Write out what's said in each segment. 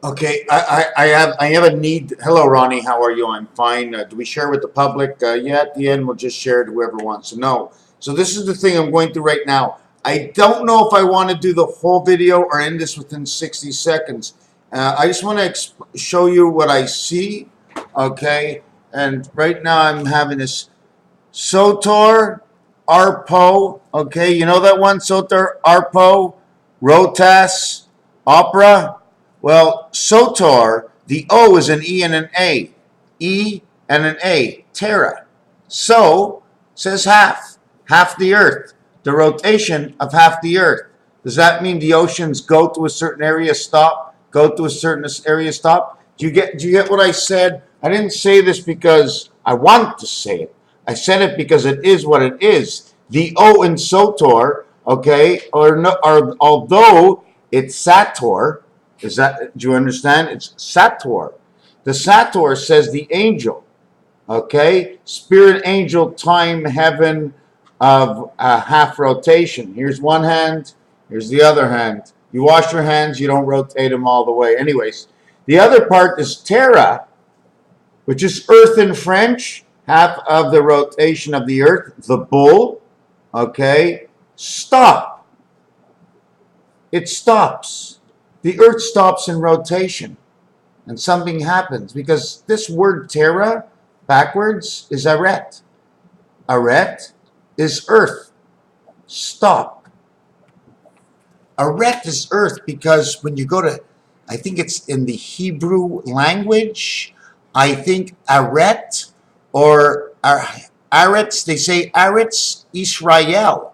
Okay, I have a need. Hello, Ronnie. How are you? I'm fine. Do we share with the public? Yeah, at the end, we'll just share it to whoever wants to know. So this is the thing I'm going through right now. I don't know if I want to do the whole video or end this within 60 seconds. I just want to show you what I see. Okay, and right now I'm having this Sotor, Arpo. Okay, you know that one, Sotor, Arpo, Rotas, Opera. Well, Sotor, the O is an E and an A. E and an A. Terra. So says half the earth. The rotation of half the earth. Does that mean the oceans go to a certain area, stop, go to a certain area, stop? Do you get what I said? I didn't say this because I want to say it. I said it because it is what it is. The O in Sotor, okay, or although it's Sator, do you understand? It's Sator. The Sator says the angel, okay? Spirit, angel, time, heaven of half rotation. Here's one hand, here's the other hand. You wash your hands, you don't rotate them all the way. Anyways, the other part is Terra, which is earth in French, half of the rotation of the earth, the bull, okay? Stop. It stops. The earth stops in rotation and something happens because this word terra backwards is aret. Aret is earth. Stop. Aret is earth because when you go to, I think it's in the Hebrew language, I think aret or aretz, they say aretz Israel.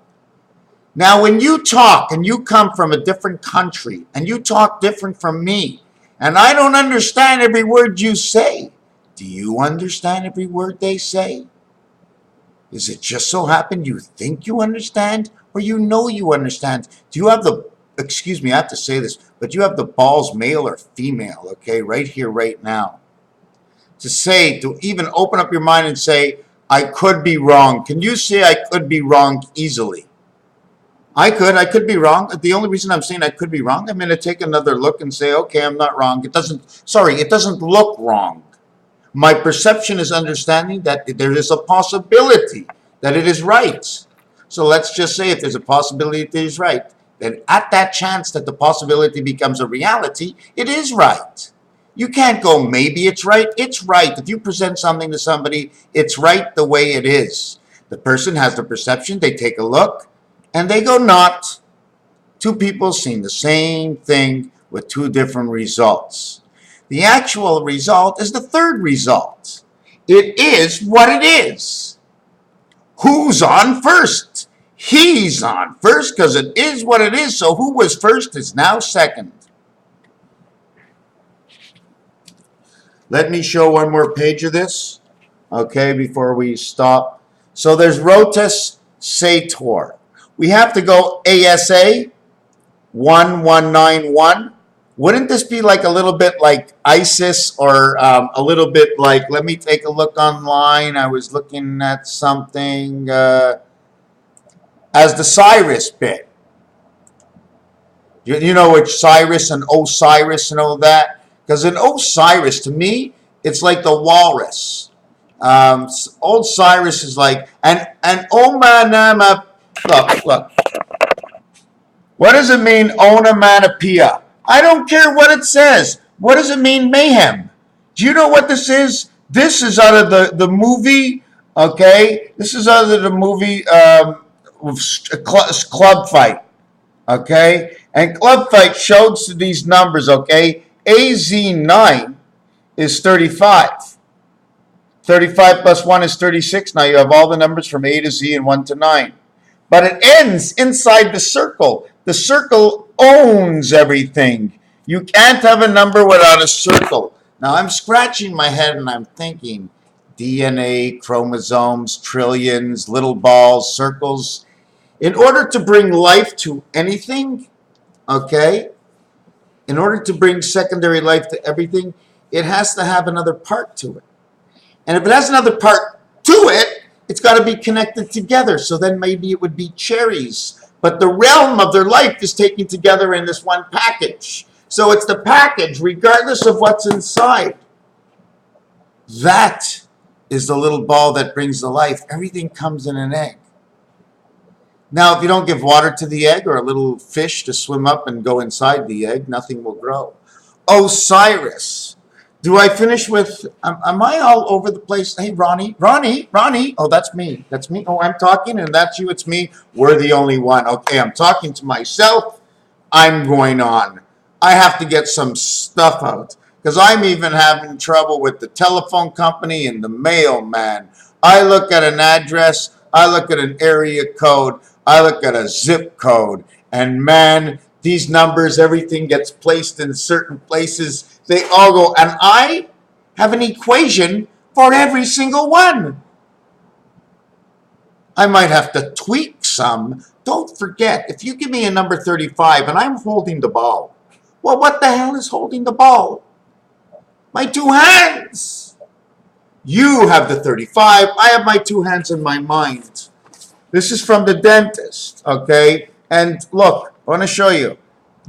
Now, when you talk and you come from a different country and you talk different from me, and I don't understand every word you say, do you understand every word they say? Is it just so happen you think you understand or you know you understand? Do you have the, excuse me, I have to say this, but you have the balls, male or female, okay, right here, right now, to say, to even open up your mind and say, I could be wrong. Can you say I could be wrong easily? I could be wrong. The only reason I'm saying I could be wrong, I'm going to take another look and say, okay, I'm not wrong. It doesn't look wrong. My perception is understanding that there is a possibility that it is right. So let's just say if there's a possibility that it is right, then at that chance that the possibility becomes a reality, it is right. You can't go, maybe it's right. It's right. If you present something to somebody, it's right the way it is. The person has the perception, they take a look, and they go not. Two people seeing the same thing with two different results. The actual result is the third result. It is what it is. Who's on first? He's on first because it is what it is. So who was first is now second. Let me show one more page of this, okay, before we stop. So there's rotus sator. We have to go ASA 1191. Wouldn't this be like a little bit like ISIS or a little bit like, let me take a look online. I was looking at something as the Cyrus bit. You know which Cyrus and Osiris and all that? Because in Osiris, to me, it's like the walrus. Old Cyrus is like, and Omanama, look. What does it mean, onomatopoeia? I don't care what it says. What does it mean, mayhem? Do you know what this is? This is out of the movie, okay? This is out of the movie Club Fight, okay? And Club Fight shows these numbers, okay? AZ9 is 35. 35 plus 1 is 36. Now you have all the numbers from A to Z and 1 to 9. But it ends inside the circle. The circle owns everything. You can't have a number without a circle. Now I'm scratching my head and I'm thinking DNA, chromosomes, trillions, little balls, circles. In order to bring life to anything, okay, in order to bring secondary life to everything, it has to have another part to it. And if it has another part to it, it's got to be connected together. So then maybe it would be cherries. But the realm of their life is taken together in this one package. So it's the package, regardless of what's inside. That is the little ball that brings the life. Everything comes in an egg. Now, if you don't give water to the egg or a little fish to swim up and go inside the egg, nothing will grow. Osiris. Do I finish with, am I all over the place? Hey, Ronnie. Oh, that's me. That's me. Oh, I'm talking and that's you. It's me. We're the only one. Okay, I'm talking to myself. I'm going on. I have to get some stuff out because I'm even having trouble with the telephone company and the mailman. I look at an address. I look at an area code. I look at a zip code. And man, these numbers, everything gets placed in certain places. They all go, and I have an equation for every single one. I might have to tweak some. Don't forget, if you give me a number 35 and I'm holding the ball, well, what the hell is holding the ball? My two hands. You have the 35. I have my two hands in my mind. This is from the dentist, okay? And look, I want to show you.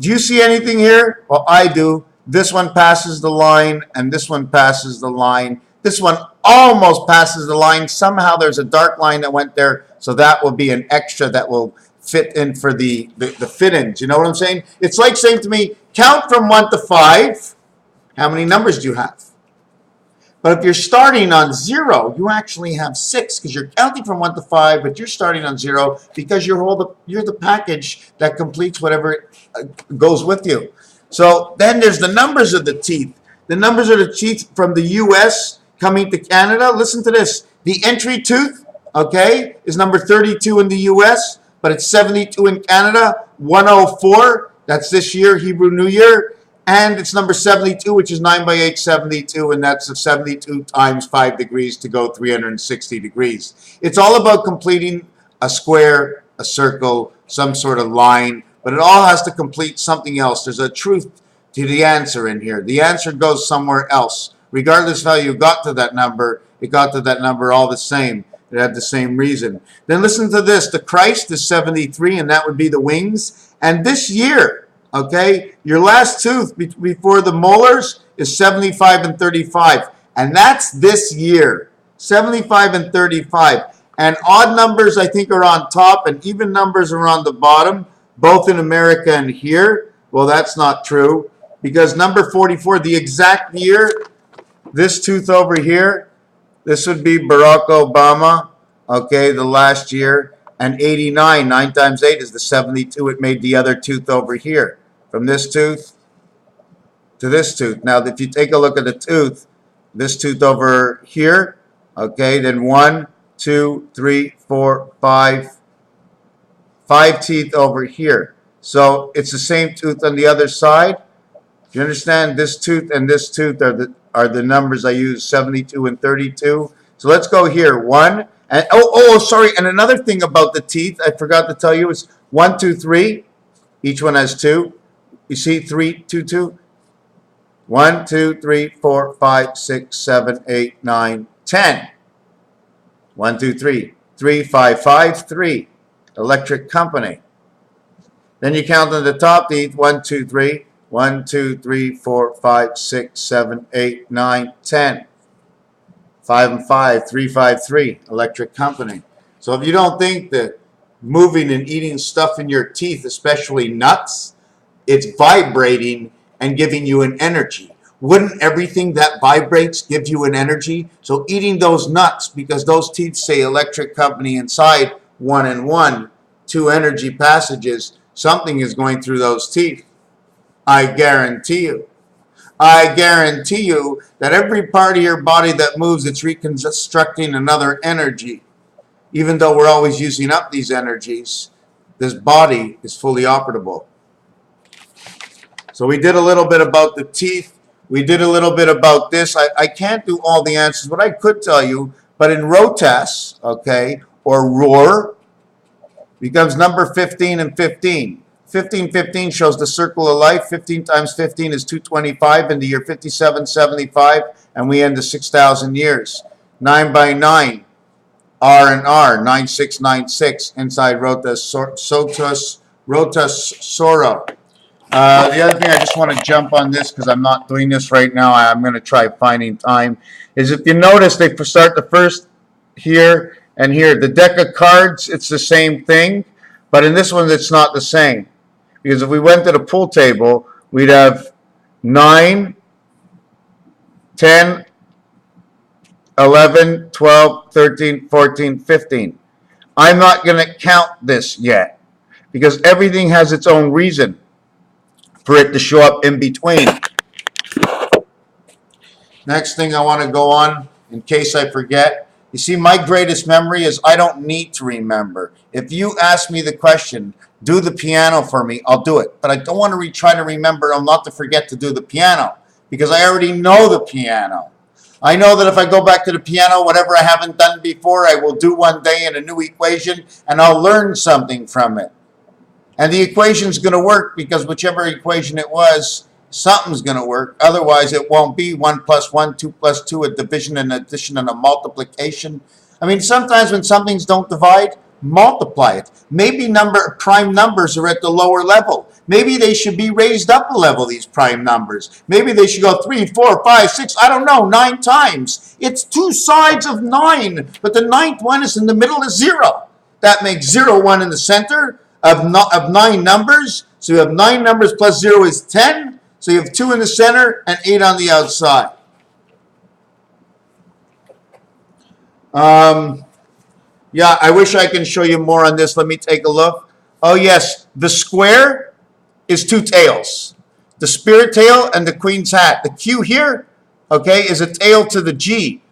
Do you see anything here? Well, I do. This one passes the line, and this one passes the line. This one almost passes the line. Somehow there's a dark line that went there, so that will be an extra that will fit in for the fit-ins. You know what I'm saying? It's like saying to me, count from 1 to 5. How many numbers do you have? But if you're starting on 0, you actually have 6 because you're counting from 1 to 5, but you're starting on 0 because you're the package that completes whatever goes with you. So then there's the numbers of the teeth. The numbers of the teeth from the U.S. coming to Canada. Listen to this. The entry tooth, okay, is number 32 in the U.S., but it's 72 in Canada. 104, that's this year, Hebrew New Year. And it's number 72, which is 9 by 8, 72, and that's 72 times 5 degrees to go 360 degrees. It's all about completing a square, a circle, some sort of line, but it all has to complete something else. There's a truth to the answer in here. The answer goes somewhere else. Regardless of how you got to that number, it got to that number all the same. It had the same reason. Then listen to this. The Christ is 73, and that would be the wings. And this year, okay, your last tooth before the molars is 75 and 35. And that's this year. 75 and 35. And odd numbers, I think, are on top, and even numbers are on the bottom, both in America and here. Well, that's not true, because number 44, the exact year, this tooth over here, this would be Barack Obama, okay, the last year, and 89, 9 times 8 is the 72. It made the other tooth over here, from this tooth to this tooth. Now, if you take a look at the tooth, this tooth over here, okay, then 1, 2, 3, 4, 5 teeth over here. So it's the same tooth on the other side. Do you understand? This tooth and this tooth are the numbers I use, 72 and 32. So let's go here. 1 and sorry. And another thing about the teeth I forgot to tell you is 1, 2, 3. Each one has 2. You see 3, 2, 2. 1, 2, 3, 4, 5, 6, 7, 8, 9, 10. 1, 2, 3. 3, 5, 5, 3. Electric company. Then you count on the top teeth. 1, 2, 3. 1, 2, 3, 4, 5, 6, 7, 8, 9, 10. 5 and 5, 3, 5, 3. Electric company. So if you don't think that moving and eating stuff in your teeth, especially nuts, it's vibrating and giving you an energy. Wouldn't everything that vibrates give you an energy? So eating those nuts, because those teeth say electric company inside, 1 and 1, 2 energy passages, something is going through those teeth. I guarantee you. I guarantee you that every part of your body that moves, it's reconstructing another energy. Even though we're always using up these energies, this body is fully operable. So we did a little bit about the teeth. We did a little bit about this. I can't do all the answers, but I could tell you. But in rotas, okay, or roar, becomes number 15 and 15. 15, 15 shows the circle of life. 15 times 15 is 225 in the year 5775, and we end the 6,000 years. 9 by 9, R and R, 9696, inside rotas, rotas sora. The other thing I just want to jump on this because I'm not doing this right now. I'm going to try finding time. Is if you notice they start the first here and here. The deck of cards, it's the same thing, but in this one it's not the same. Because if we went to the pool table, we'd have 9, 10, 11, 12, 13, 14, 15. I'm not going to count this yet because everything has its own reason for it to show up in between. Next thing I want to go on, in case I forget. You see, my greatest memory is I don't need to remember. If you ask me the question, do the piano for me, I'll do it. But I don't want to try to remember or not to forget to do the piano because I already know the piano. I know that if I go back to the piano, whatever I haven't done before, I will do one day in a new equation and I'll learn something from it. And the equation's going to work because whichever equation it was, something's going to work. Otherwise, it won't be 1 plus 1, 2 plus 2, a division, an addition, and a multiplication. I mean, sometimes when some things don't divide, multiply it. Maybe prime numbers are at the lower level. Maybe they should be raised up a level, these prime numbers. Maybe they should go 3, 4, 5, 6, I don't know, 9 times. It's 2 sides of 9, but the 9th one is in the middle of 0. That makes 0, 1 in the center of 9 numbers. So you have 9 numbers plus 0 is 10. So you have 2 in the center and 8 on the outside. Yeah, I wish I can show you more on this. Let me take a look. Oh, yes. The square is 2 tails. The spirit tail and the queen's hat. The Q here, okay, is a tail to the G.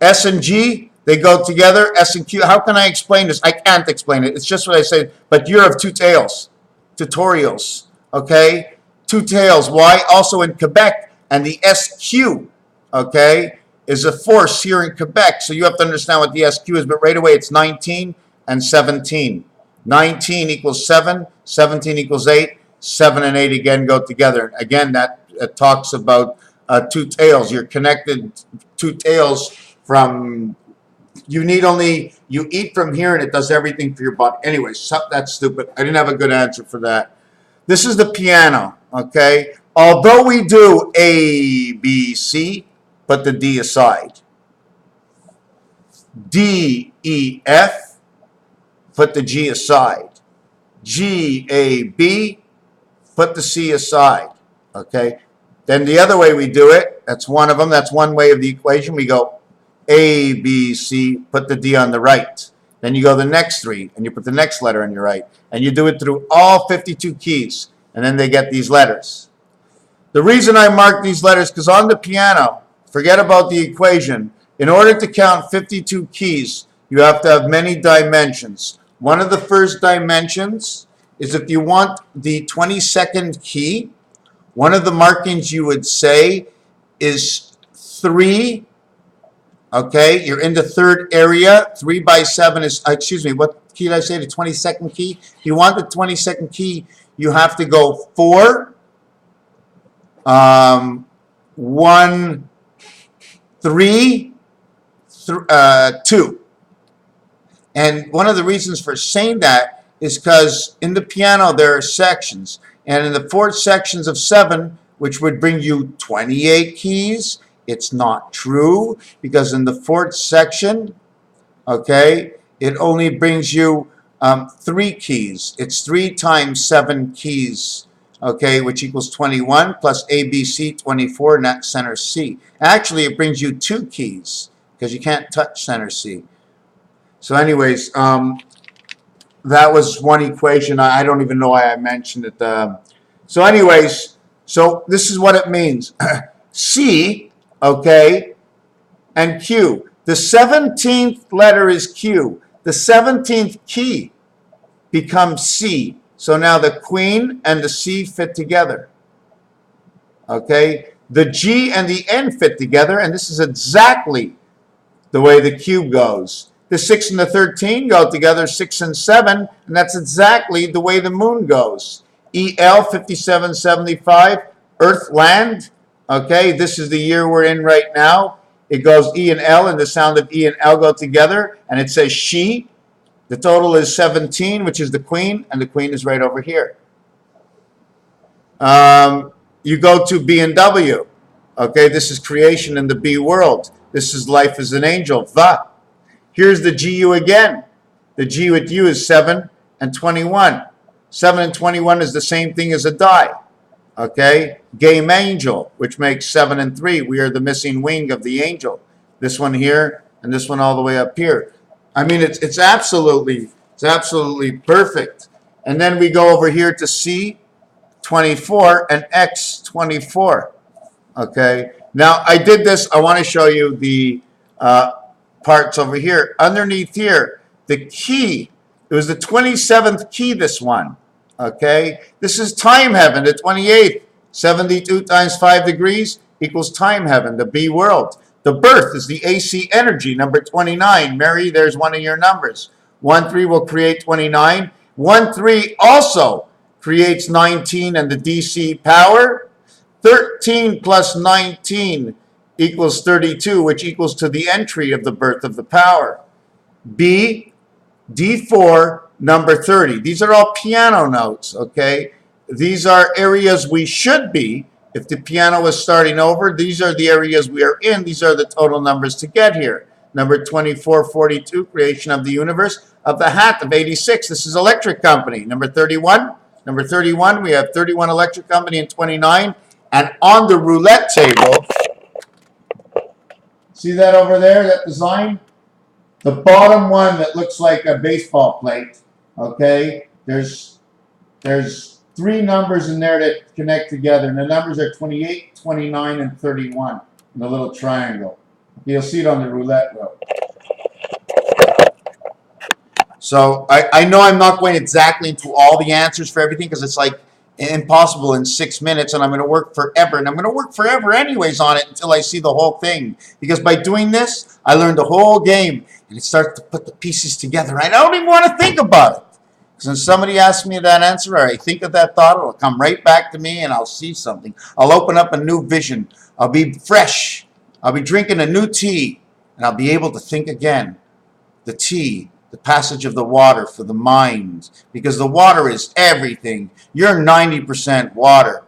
S and G, they go together. S and Q. How can I explain this? I can't explain it. It's just what I say. But you're of 2 tails. Tutorials, okay? 2 tails. Why? Also in Quebec. And the SQ, okay, is a force here in Quebec. So you have to understand what the SQ is. But right away, it's 19 and 17. 19 equals 7. 17 equals 8. 7 and 8 again go together. Again, that talks about 2 tails. You're connected 2 tails from... You eat from here and it does everything for your body. Anyway, that's stupid. I didn't have a good answer for that. This is the piano, okay? Although we do A, B, C, put the D aside. D, E, F, put the G aside. G, A, B, put the C aside, okay? Then the other way we do it, that's one of them. That's one way of the equation. We go A, B, C, put the D on the right. Then you go the next 3, and you put the next letter on your right. And you do it through all 52 keys, and then they get these letters. The reason I mark these letters, because on the piano, forget about the equation, in order to count 52 keys, you have to have many dimensions. One of the first dimensions is if you want the 22nd key, one of the markings you would say is 3. Okay, you're in the 3rd area. 3 by 7 is, excuse me, what key did I say? The 22nd key? If you want the 22nd key, you have to go 4, 1, 3, 2. And one of the reasons for saying that is because in the piano there are sections. And in the 4 sections of 7, which would bring you 28 keys, it's not true, because in the 4th section, okay, it only brings you 3 keys. It's 3 times 7 keys, okay, which equals 21, plus A, B, C, 24, and that's center C. Actually, it brings you 2 keys, because you can't touch center C. So anyways, that was one equation. I don't even know why I mentioned it. So anyways, so this is what it means. C, okay, and Q. The 17th letter is Q. The 17th key becomes C. So now the queen and the C fit together. Okay, the G and the N fit together, and this is exactly the way the cube goes. The 6 and the 13 go together, 6 and 7, and that's exactly the way the moon goes. EL 5775, Earth, land. Okay, this is the year we're in right now. It goes E and L, and the sound of E and L go together, and it says she. The total is 17, which is the queen, and the queen is right over here. You go to B and W. Okay, this is creation in the B world. This is life as an angel. Va. Here's the GU again. The G with U is 7 and 21. 7 and 21 is the same thing as a die. Okay, game angel, which makes 7 and 3. We are the missing wing of the angel. This one here and this one all the way up here. I mean, it's absolutely perfect. And then we go over here to C 24 and X 24. Okay, now I did this. I want to show you the parts over here. Underneath here, the key, it was the 27th key, this one. Okay, this is time heaven, the 28th. 72 times 5 degrees equals time heaven, the B world. The birth is the AC energy, number 29. Mary, there's one of your numbers. 1, 3 will create 29. 1, 3 also creates 19 and the DC power. 13 plus 19 equals 32, which equals to the entry of the birth of the power. B, D4, number 30. These are all piano notes, okay? These are areas we should be. If the piano was starting over, these are the areas we are in. These are the total numbers to get here. Number 24, 42, creation of the universe. Of the hat of 86, this is electric company. Number 31, we have 31 electric company and 29. And on the roulette table, see that over there, that design? The bottom one that looks like a baseball plate, okay? There's 3 numbers in there that connect together, and the numbers are 28, 29, and 31 in the little triangle. You'll see it on the roulette wheel. So I know I'm not going exactly into all the answers for everything because it's like impossible in 6 minutes, and I'm going to work forever, and I'm going to work forever anyways on it until I see the whole thing, because by doing this I learned the whole game, and it starts to put the pieces together. I don't even want to think about it, because when somebody asks me that answer or I think of that thought, it'll come right back to me and I'll see something. I'll open up a new vision. I'll be fresh. I'll be drinking a new tea, and I'll be able to think again. The tea, the passage of the water for the mind, because the water is everything. You're 90% water.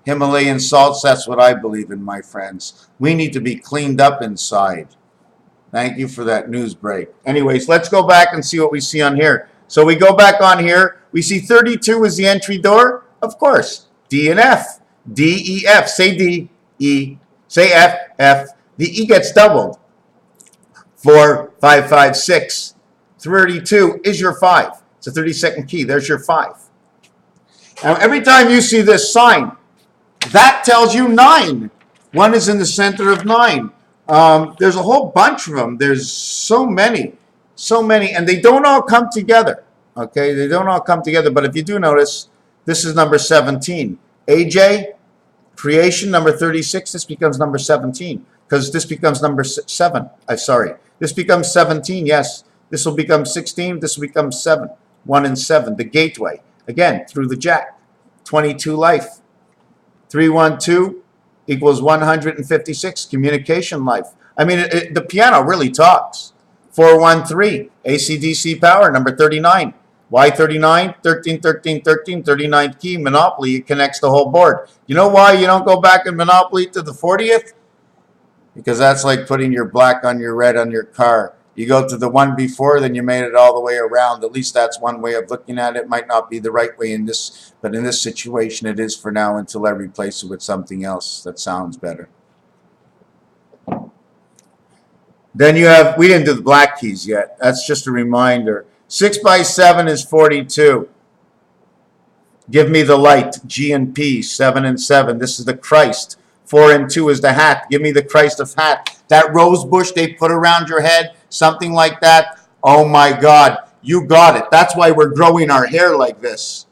Himalayan salts, that's what I believe in, my friends. We need to be cleaned up inside. Thank you for that news break. Anyways, let's go back and see what we see on here. So we go back on here. We see 32 is the entry door. Of course, D and F. D, E, F. Say D, E. Say F, F. The E gets doubled. 4, 5, 5, 6. 32 is your 5. It's a 32nd key. There's your 5. Now, every time you see this sign, that tells you 9. 1 is in the center of 9. There's a whole bunch of them. There's so many, and they don't all come together. Okay, they don't all come together. But if you do notice, this is number 17. AJ, creation, number 36. This becomes number 17 because this becomes number 7. Sorry, this becomes 17. Yes. This will become 16. This will become 7. 1 and 7. The gateway. Again, through the jack. 22 life. 312 equals 156. Communication life. I mean, the piano really talks. 413. AC/DC power. Number 39. Why 39? 13, 13, 13. 39th key. Monopoly. It connects the whole board. You know why you don't go back in Monopoly to the 40th? Because that's like putting your black on your red on your car. You go to the one before, then you made it all the way around. At least that's one way of looking at it. Might not be the right way in this, but in this situation it is for now until I replace it with something else that sounds better. Then you have, we didn't do the black keys yet. That's just a reminder. 6 by 7 is 42. Give me the light, G and P, 7 and 7. This is the Christ. 4 and 2 is the hat. Give me the Christ of hat. That rose bush they put around your head, something like that. Oh my God, you got it. That's why we're growing our hair like this.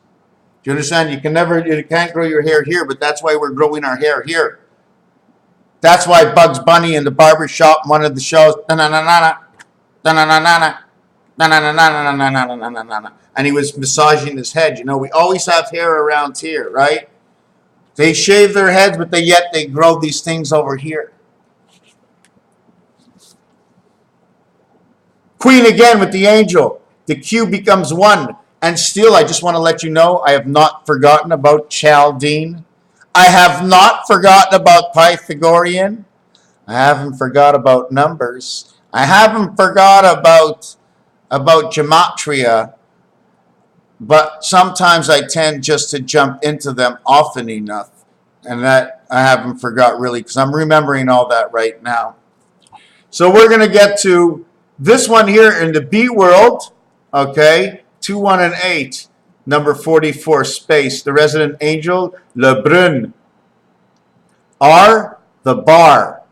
Do you understand? You can't grow your hair here, but that's why we're growing our hair here. That's why Bugs Bunny in the barber shop, one of the shows, and he was massaging his head. You know, we always have hair around here, right? They shave their heads, but yet they grow these things over here. Queen again with the angel. The Q becomes 1. And still, I just want to let you know, I have not forgotten about Chaldean. I have not forgotten about Pythagorean. I haven't forgot about numbers. I haven't forgot about gematria, but sometimes I tend just to jump into them often enough, and that I haven't forgot really, because I'm remembering all that right now. So we're going to get to this one here in the B world, okay, 2, 1, and 8, number 44, space, the resident angel, Le Brun. R, the bar,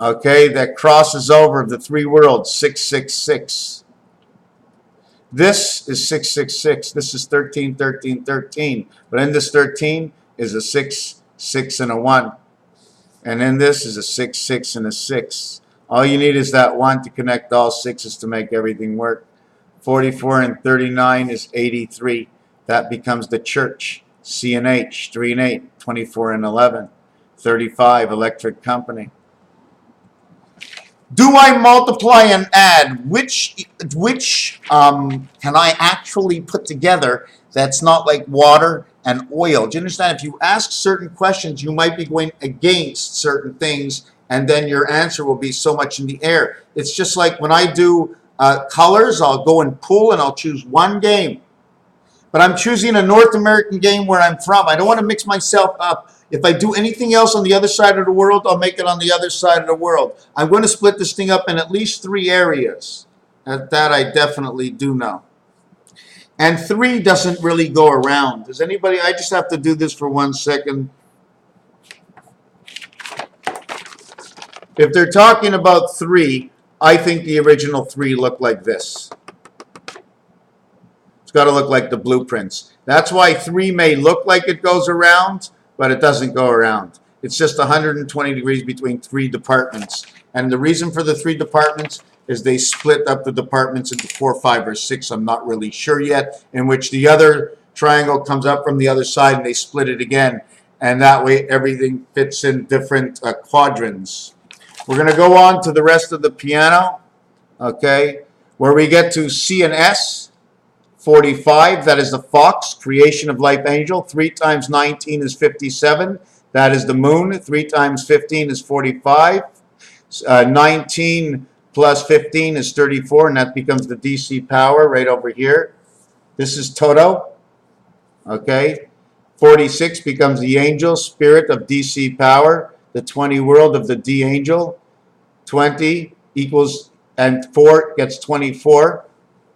okay, that crosses over the 3 worlds, 666. This is 666. This is 13, 13, 13. But in this 13 is a 6, 6, and a 1. And in this is a 6, 6, and a 6. All you need is that 1 to connect all 6s to make everything work. 44 and 39 is 83. That becomes the church. C and H, 3 and 8, 24 and 11. 35, electric company. Do I multiply and add? Which can I actually put together that's not like water and oil? Do you understand? If you ask certain questions, you might be going against certain things, and then your answer will be so much in the air. It's just like when I do colors, I'll go and pull, and I'll choose one game. But I'm choosing a North American game where I'm from. I don't want to mix myself up. If I do anything else on the other side of the world, I'll make it on the other side of the world. I'm going to split this thing up in at least 3 areas. That I definitely do know. And 3 doesn't really go around. Does anybody? I just have to do this for 1 second. If they're talking about 3, I think the original 3 look like this. It's got to look like the blueprints. That's why 3 may look like it goes around, but it doesn't go around. It's just 120 degrees between 3 departments. And the reason for the 3 departments is they split up the departments into 4, 5, or 6. I'm not really sure yet, in which the other triangle comes up from the other side and they split it again. And that way everything fits in different quadrants. We're going to go on to the rest of the piano, okay, where we get to C and S. 45, that is the fox, creation of life angel. 3 times 19 is 57. That is the moon. 3 times 15 is 45. 19 plus 15 is 34, and that becomes the DC power right over here. This is Toto. Okay. 46 becomes the angel, spirit of DC power. The 20 world of the D angel. 20 equals, and 4 gets 24.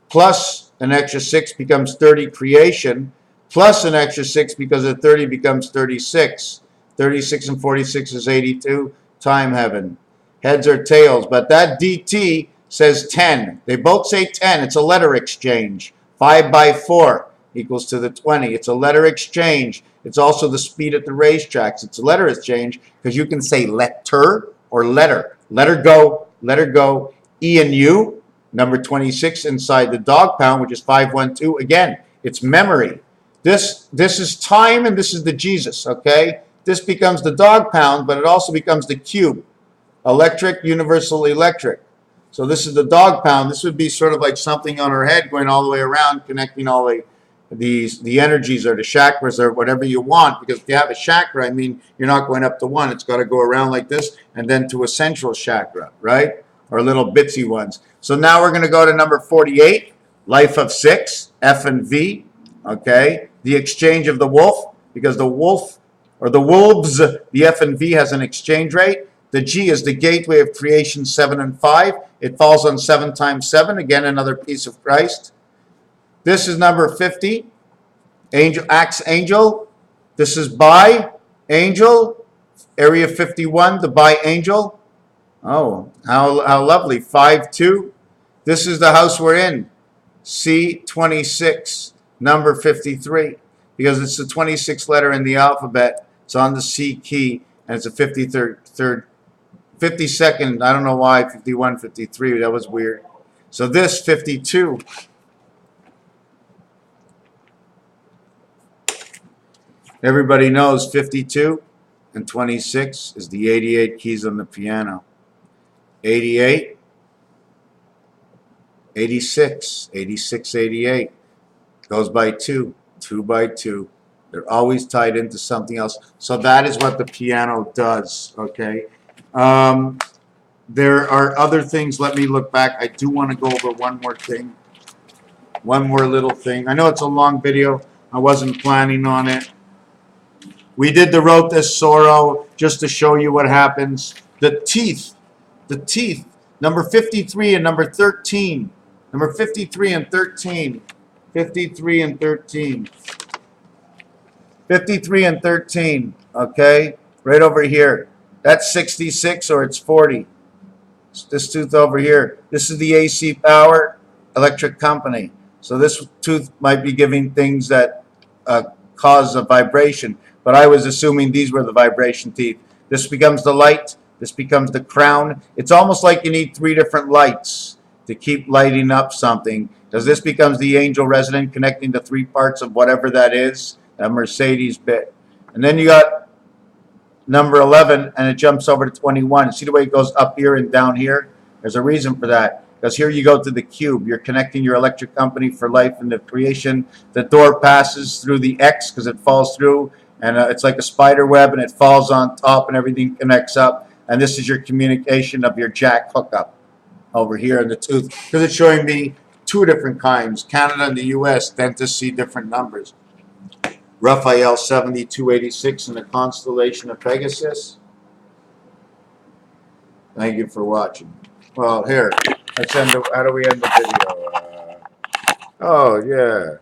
Plus an extra 6 becomes 30 creation, plus an extra 6 because of 30 becomes 36. 36 and 46 is 82, time heaven. Heads or tails, but that DT says 10. They both say 10. It's a letter exchange. 5 by 4 equals to the 20. It's a letter exchange. It's also the speed at the racetracks. It's a letter exchange because you can say letter or letter. Let her go, E and U. Number 26 inside the dog pound, which is 512. Again, it's memory. This is time, and this is the Jesus, okay? This becomes the dog pound, but it also becomes the cube. Electric, universal electric. So this is the dog pound. This would be sort of like something on her head going all the way around, connecting all the energies or the chakras or whatever you want. Because if you have a chakra, I mean, you're not going up to 1. It's got to go around like this and then to a central chakra, right? Or little bitsy ones. So now we're going to go to number 48, life of 6, F and V, okay? The exchange of the wolf, because the wolf, or the wolves, the F and V has an exchange rate. The G is the gateway of creation, 7 and 5. It falls on 7 times 7, again, another piece of Christ. This is number 50, angel, axe angel. This is bi, angel, area 51, the bi angel. Oh, how lovely. 5-2. This is the house we're in. C26, number 53. Because it's the 26th letter in the alphabet. It's on the C key. And it's a 52nd. I don't know why. 51, 53. That was weird. So this, 52. Everybody knows 52 and 26 is the 88 keys on the piano. 88, 86, 86, 88. Goes by 2, 2 by 2. They're always tied into something else. So that is what the piano does, okay? There are other things. Let me look back. I do want to go over one more thing. One more little thing. I know it's a long video. I wasn't planning on it. We did the rotes soro just to show you what happens. The teeth, number 53 and number 13. Number 53 and 13. 53 and 13. 53 and 13, okay? Right over here. That's 66 or it's 40. This tooth over here. This is the AC Power Electric Company. So this tooth might be giving things that cause a vibration. But I was assuming these were the vibration teeth. This becomes the light. This becomes the crown. It's almost like you need 3 different lights to keep lighting up something. Because this becomes the angel resonant connecting the 3 parts of whatever that is. That Mercedes bit. And then you got number 11 and it jumps over to 21. See the way it goes up here and down here? There's a reason for that. Because here you go to the cube. You're connecting your electric company for life and the creation. The door passes through the X because it falls through. And it's like a spider web and it falls on top and everything connects up. And this is your communication of your jack hookup over here in the tooth. Because it's showing me 2 different kinds. Canada and the US dentists see different numbers. Raphael 7286 in the constellation of PEICES. Thank you for watching. Well, here, let's end. How do we end the video? Oh, yeah.